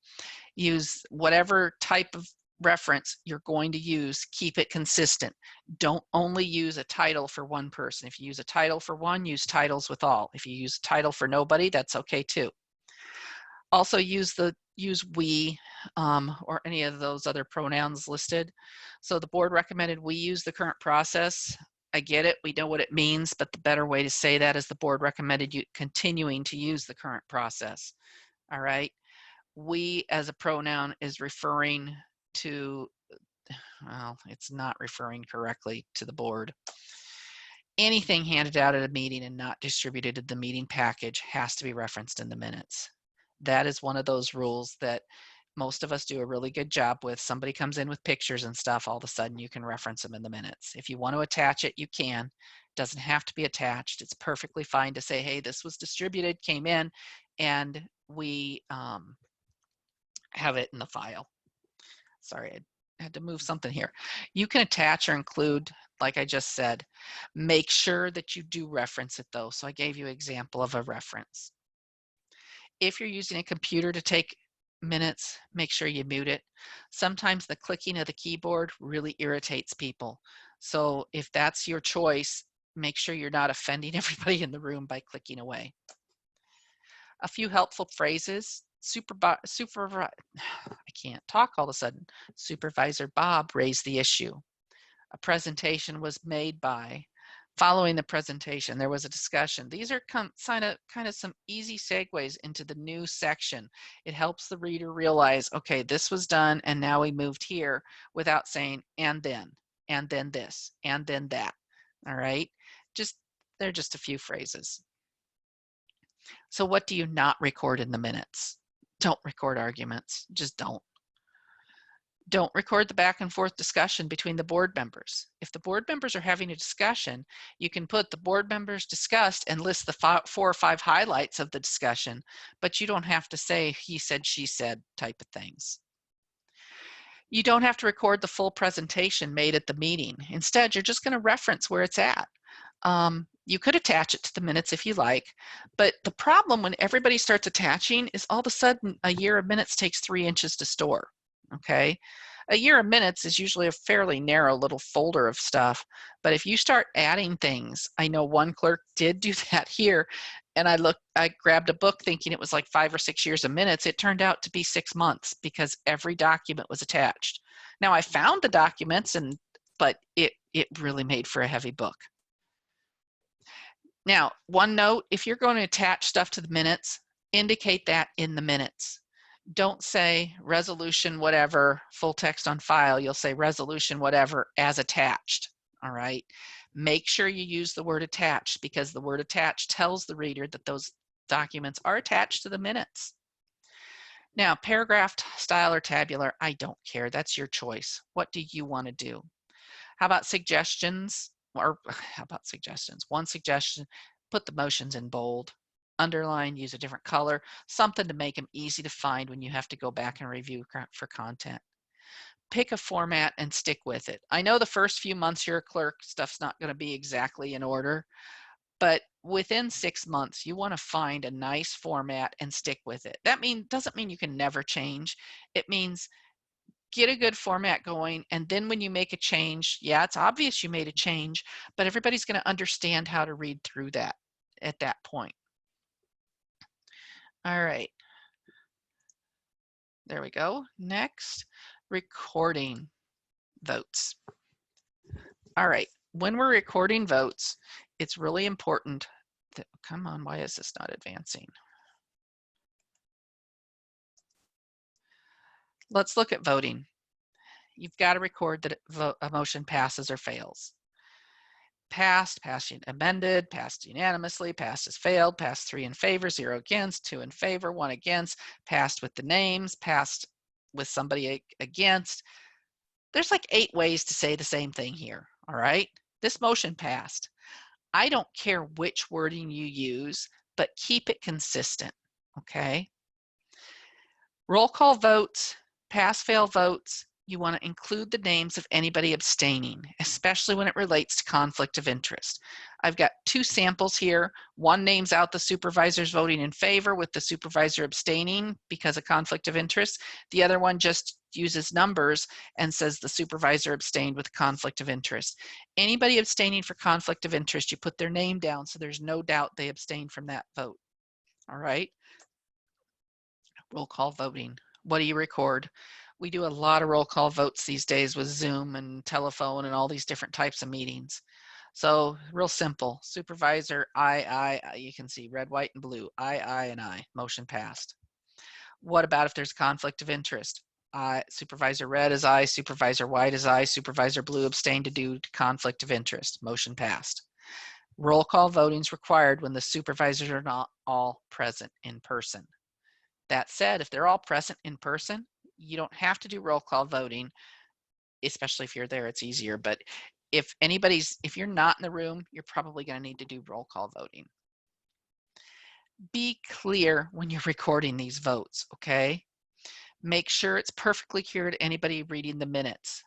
Use whatever type of reference you're going to use, keep it consistent. Don't only use a title for one person. If you use a title for one, use titles with all. If you use a title for nobody, that's okay too. Also use we or any of those other pronouns listed. So the board recommended we use the current process. I get it, we know what it means, but the better way to say that is the board recommended you continuing to use the current process. All right. We as a pronoun is referring to, well, it's not referring correctly to the board. Anything handed out at a meeting and not distributed in the meeting package has to be referenced in the minutes. That is one of those rules that most of us do a really good job with. Somebody comes in with pictures and stuff, all of a sudden you can reference them in the minutes. If you want to attach it, you can. It doesn't have to be attached. It's perfectly fine to say, hey, this was distributed, came in, and we have it in the file. Sorry, I had to move something here. You can attach or include, like I just said. Make sure that you do reference it though. So I gave you an example of a reference. If you're using a computer to take minutes, make sure you mute it. Sometimes the clicking of the keyboard really irritates people. So if that's your choice, make sure you're not offending everybody in the room by clicking away. A few helpful phrases. I can't talk all of a sudden. Supervisor Bob raised the issue. A presentation was made by. Following the presentation, there was a discussion. These are kind of some easy segues into the new section. It helps the reader realize, okay, this was done and now we moved here without saying and then this, and then that. All right, they're just a few phrases. So what do you not record in the minutes? Don't record arguments, just don't. Don't record the back and forth discussion between the board members. If the board members are having a discussion, you can put the board members discussed and list the 4 or 5 highlights of the discussion, but you don't have to say he said, she said type of things. You don't have to record the full presentation made at the meeting. Instead, you're just going to reference where it's at. You could attach it to the minutes if you like, but the problem when everybody starts attaching is all of a sudden a year of minutes takes 3 inches to store. Okay, a year of minutes is usually a fairly narrow little folder of stuff, but if you start adding things, I know one clerk did do that here, and I grabbed a book thinking it was like 5 or 6 years of minutes. It turned out to be 6 months because every document was attached. Now I found the documents, but it really made for a heavy book. Now, one note, if you're going to attach stuff to the minutes, indicate that in the minutes. Don't say resolution whatever, full text on file. You'll say resolution whatever as attached, all right? Make sure you use the word attached because the word attached tells the reader that those documents are attached to the minutes. Now, paragraph style or tabular, I don't care. That's your choice. What do you want to do? How about suggestions? Or how about suggestions? One suggestion, put the motions in bold. Underline, use a different color, something to make them easy to find when you have to go back and review for content. Pick a format and stick with it. I know the first few months you're a clerk, stuff's not going to be exactly in order, but within 6 months, you want to find a nice format and stick with it. That doesn't mean you can never change. It means get a good format going, and then when you make a change, yeah, it's obvious you made a change, but everybody's going to understand how to read through that at that point. All right. There we go. Next, recording votes. All right. When we're recording votes, it's really important that, come on, why is this not advancing? Let's look at voting. You've got to record that a motion passes or fails. Passed, amended, passed unanimously, passed as failed, passed 3 in favor, 0 against, 2 in favor, 1 against, passed with the names, passed with somebody against. There's like 8 ways to say the same thing here, all right? This motion passed. I don't care which wording you use, but keep it consistent, okay? Roll call votes, pass-fail votes, you want to include the names of anybody abstaining, especially when it relates to conflict of interest. I've got 2 samples here. One names out the supervisors voting in favor with the supervisor abstaining because of conflict of interest. The other one just uses numbers and says the supervisor abstained with conflict of interest. Anybody abstaining for conflict of interest, you put their name down so there's no doubt they abstained from that vote. All right. Roll call voting. What do you record? We do a lot of roll call votes these days with Zoom and telephone and all these different types of meetings. So real simple. Supervisor, aye, you can see red, white, and blue. Aye, and aye. Motion passed. What about if there's conflict of interest? Supervisor red is aye, supervisor white is aye, supervisor blue abstained due to conflict of interest. Motion passed. Roll call voting is required when the supervisors are not all present in person. That said, if they're all present in person, you don't have to do roll call voting, especially if you're there, it's easier. But if you're not in the room, you're probably going to need to do roll call voting. Be clear when you're recording these votes, okay? Make sure it's perfectly clear to anybody reading the minutes.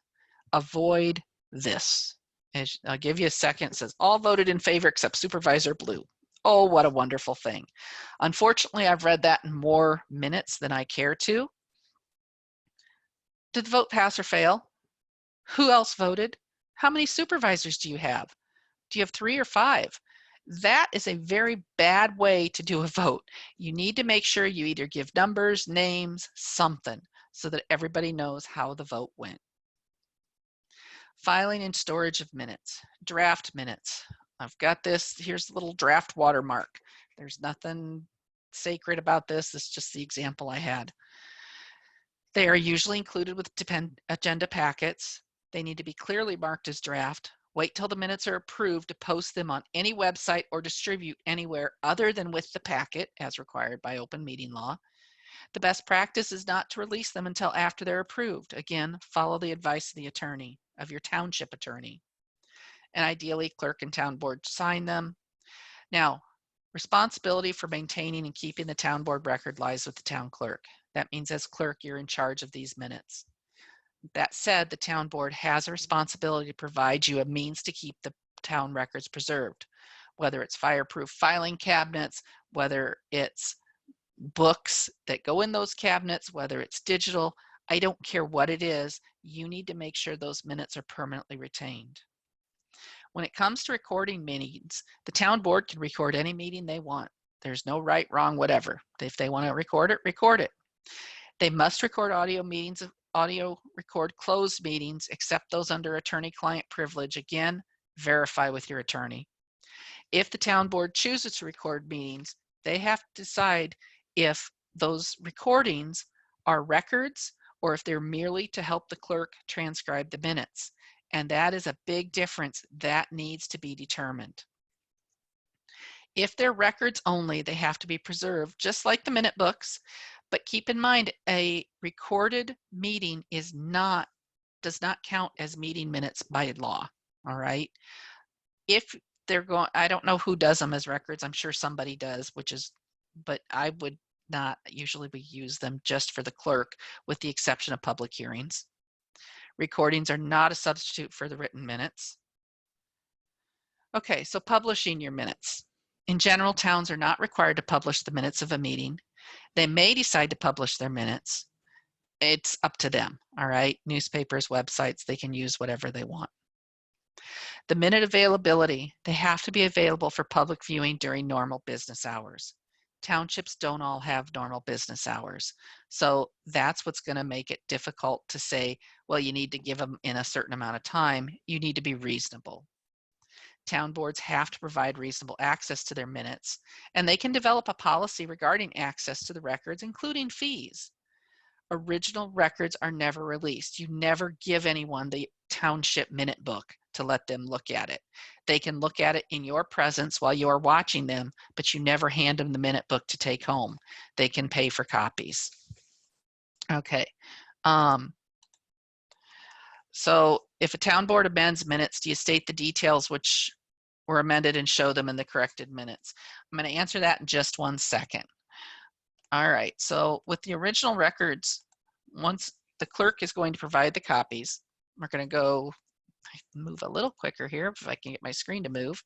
Avoid this. I'll give you a second. It says all voted in favor except Supervisor Blue. Oh, what a wonderful thing. Unfortunately, I've read that in more minutes than I care to. Did the vote pass or fail? Who else voted? How many supervisors do you have? Do you have 3 or 5? That is a very bad way to do a vote. You need to make sure you either give numbers, names, something, so that everybody knows how the vote went. Filing and storage of minutes. Draft minutes. I've got this. Here's a little draft watermark. There's nothing sacred about this. This is just the example I had. They are usually included with agenda packets. They need to be clearly marked as draft. Wait till the minutes are approved to post them on any website or distribute anywhere other than with the packet as required by open meeting law. The best practice is not to release them until after they're approved. Again, follow the advice of the attorney, of your township attorney. And ideally, clerk and town board sign them. Now, responsibility for maintaining and keeping the town board record lies with the town clerk. That means as clerk, you're in charge of these minutes. That said, the town board has a responsibility to provide you a means to keep the town records preserved, whether it's fireproof filing cabinets, whether it's books that go in those cabinets, whether it's digital. I don't care what it is, you need to make sure those minutes are permanently retained. When it comes to recording meetings, the town board can record any meeting they want. There's no right, wrong, whatever. If they want to record it, record it. They must record audio record closed meetings, except those under attorney-client privilege. Again, verify with your attorney. If the town board chooses to record meetings, they have to decide if those recordings are records or if they're merely to help the clerk transcribe the minutes. And that is a big difference that needs to be determined. If they're records only, they have to be preserved, just like the minute books. But keep in mind, a recorded meeting does not count as meeting minutes by law, all right? If they're going, I don't know who does them as records. I'm sure somebody does, but I would not usually use them just for the clerk, with the exception of public hearings. Recordings are not a substitute for the written minutes. Okay, so publishing your minutes. In general, towns are not required to publish the minutes of a meeting. They may decide to publish their minutes. It's up to them, all right? Newspapers, websites, they can use whatever they want. The minute availability, they have to be available for public viewing during normal business hours. Townships don't all have normal business hours. So that's what's going to make it difficult to say, well, you need to give them in a certain amount of time. You need to be reasonable. Town boards have to provide reasonable access to their minutes, and they can develop a policy regarding access to the records, including fees. Original records are never released. You never give anyone the township minute book to let them look at it. They can look at it in your presence while you're watching them, but you never hand them the minute book to take home. They can pay for copies. Okay. So if a town board amends minutes, do you state the details which were amended and show them in the corrected minutes? I'm going to answer that in just 1 second. All right, so with the original records, once the clerk is going to provide the copies, we're going to go move a little quicker here if I can get my screen to move.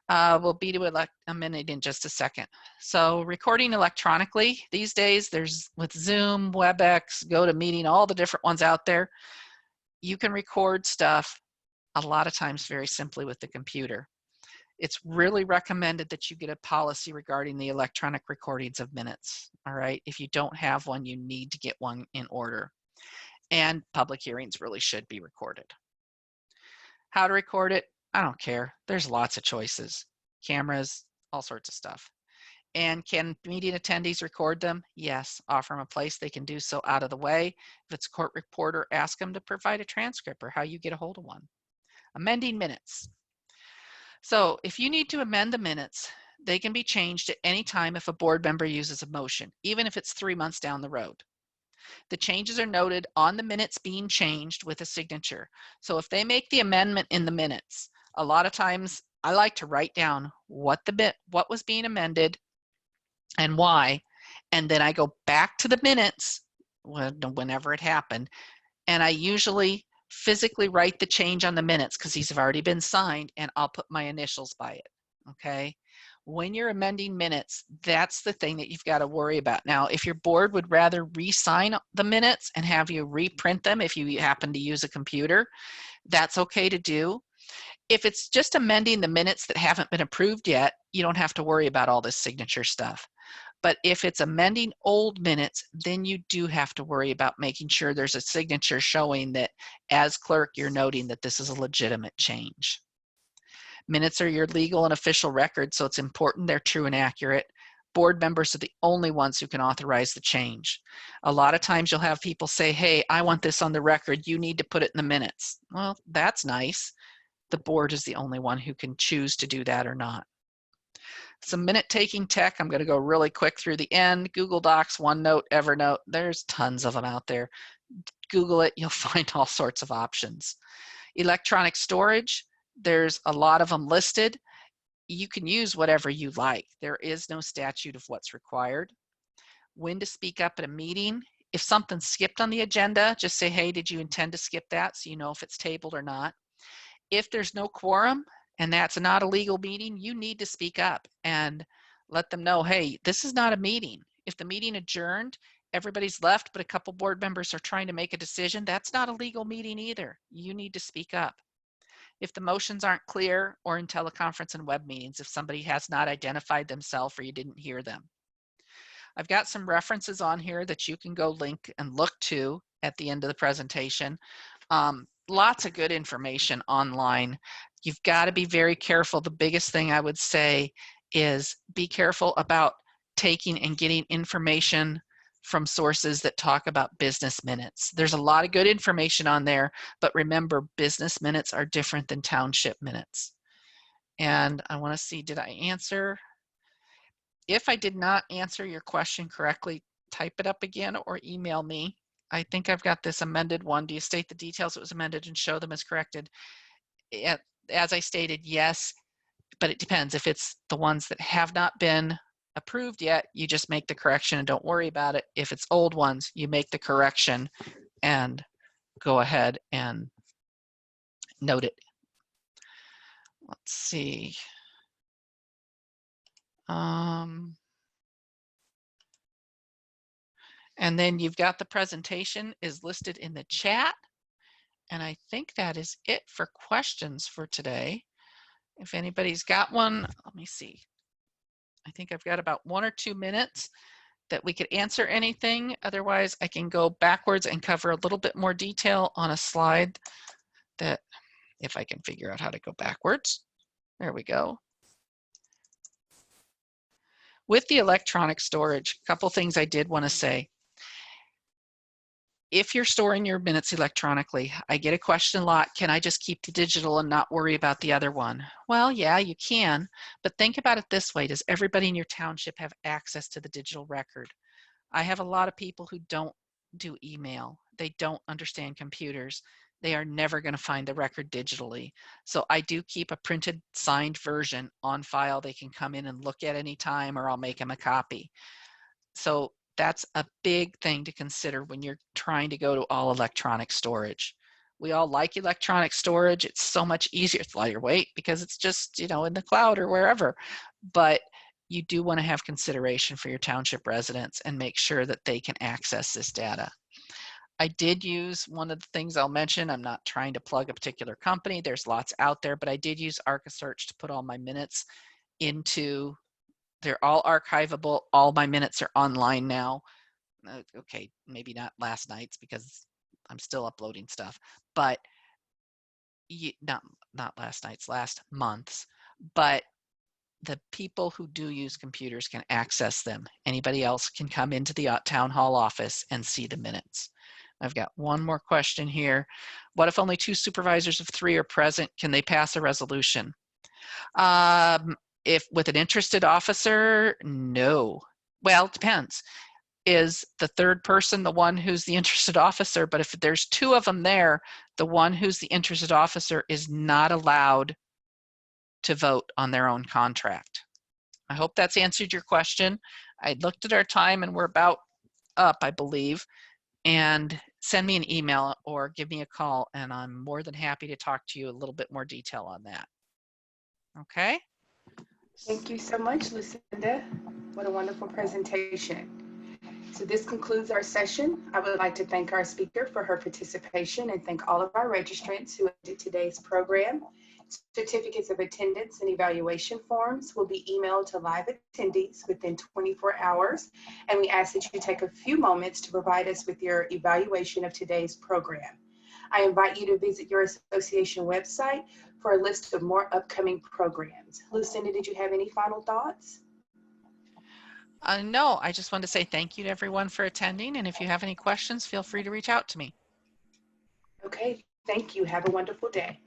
We'll be to amend it in just a second. So recording electronically, these days there's with Zoom, WebEx, GoToMeeting, all the different ones out there. You can record stuff a lot of times very simply with the computer. It's really recommended that you get a policy regarding the electronic recordings of minutes, all right? If you don't have one, you need to get one in order. And public hearings really should be recorded. How to record it? I don't care. There's lots of choices. Cameras, all sorts of stuff. And can meeting attendees record them? Yes. Offer them a place they can do so out of the way. If it's a court reporter, ask them to provide a transcript or how you get a hold of one. Amending minutes. So if you need to amend the minutes, they can be changed at any time if a board member uses a motion, even if it's 3 months down the road. The changes are noted on the minutes being changed with a signature. So if they make the amendment in the minutes, a lot of times I like to write down what was being amended and why, and then I go back to the minutes whenever it happened, and I usually physically write the change on the minutes because these have already been signed, and I'll put my initials by it, okay? When you're amending minutes, that's the thing that you've got to worry about. Now, if your board would rather re-sign the minutes and have you reprint them if you happen to use a computer, that's okay to do. If it's just amending the minutes that haven't been approved yet, you don't have to worry about all this signature stuff. But if it's amending old minutes, then you do have to worry about making sure there's a signature showing that as clerk, you're noting that this is a legitimate change. Minutes are your legal and official record, so it's important they're true and accurate. Board members are the only ones who can authorize the change. A lot of times you'll have people say, hey, I want this on the record. You need to put it in the minutes. Well, that's nice. The board is the only one who can choose to do that or not. some minute taking tech. I'm going to go really quick through the end. Google Docs, OneNote, Evernote. There's tons of them out there. Google it, you'll find all sorts of options. Electronic storage, there's a lot of them listed. You can use whatever you like. There is no statute of what's required. When to speak up at a meeting. If something's skipped on the agenda, just say, hey, did you intend to skip that? So you know if it's tabled or not. If there's no quorum and that's not a legal meeting, you need to speak up and let them know, hey, this is not a meeting. If the meeting adjourned, everybody's left, but a couple board members are trying to make a decision, that's not a legal meeting either. You need to speak up. If the motions aren't clear, or in teleconference and web meetings, if somebody has not identified themselves or you didn't hear them. I've got some references on here that you can go link and look to at the end of the presentation. Lots of good information online. You've got to be very careful. The biggest thing I would say is be careful about taking and getting information from sources that talk about business minutes. There's a lot of good information on there, but remember, business minutes are different than township minutes. And I want to see, did I answer? If I did not answer your question correctly, type it up again or email me. I think I've got this amended one. Do you state the details that was amended and show them as corrected? As I stated, yes, but it depends. If it's the ones that have not been approved yet, you just make the correction and don't worry about it. If it's old ones, you make the correction and go ahead and note it. Let's see. And then you've got the presentation is listed in the chat. And I think that is it for questions for today. If anybody's got one, let me see. I think I've got about 1 or 2 minutes that we could answer anything. Otherwise, I can go backwards and cover a little bit more detail on a slide that, if I can figure out how to go backwards. There we go. With the electronic storage, a couple things I did want to say. If you're storing your minutes electronically, I get a question a lot, can I just keep the digital and not worry about the other one? Well, yeah, you can, but think about it this way. Does everybody in your township have access to the digital record? I have a lot of people who don't do email. They don't understand computers. They are never going to find the record digitally. So I do keep a printed signed version on file they can come in and look at any time, or I'll make them a copy. So that's a big thing to consider when you're trying to go to all electronic storage. We all like electronic storage. It's so much easier. It's lighter weight because it's just, you know, in the cloud or wherever. But you do want to have consideration for your township residents and make sure that they can access this data. I did use, one of the things I'll mention, I'm not trying to plug a particular company. There's lots out there, but I did use ArcaSearch to put all my minutes into. They're all archivable. All my minutes are online now. Okay, maybe not last night's because I'm still uploading stuff, but not last night's, last month's. But the people who do use computers can access them. Anybody else can come into the town hall office and see the minutes. I've got one more question here. What if only 2 supervisors of 3 are present? Can they pass a resolution? If with an interested officer, no. Well, it depends. Is the third person the one who's the interested officer? But if there's 2 of them there, the one who's the interested officer is not allowed to vote on their own contract. I hope that's answered your question. I looked at our time and we're about up, I believe. And send me an email or give me a call, and I'm more than happy to talk to you a little bit more detail on that. Okay? Thank you so much, Lucinda. What a wonderful presentation. So this concludes our session. I would like to thank our speaker for her participation and thank all of our registrants who attended today's program. Certificates of attendance and evaluation forms will be emailed to live attendees within 24 hours. And we ask that you take a few moments to provide us with your evaluation of today's program. I invite you to visit your association website for a list of more upcoming programs. Lucinda, did you have any final thoughts? No, I just want to say thank you to everyone for attending. And if you have any questions, feel free to reach out to me. Okay, thank you. Have a wonderful day.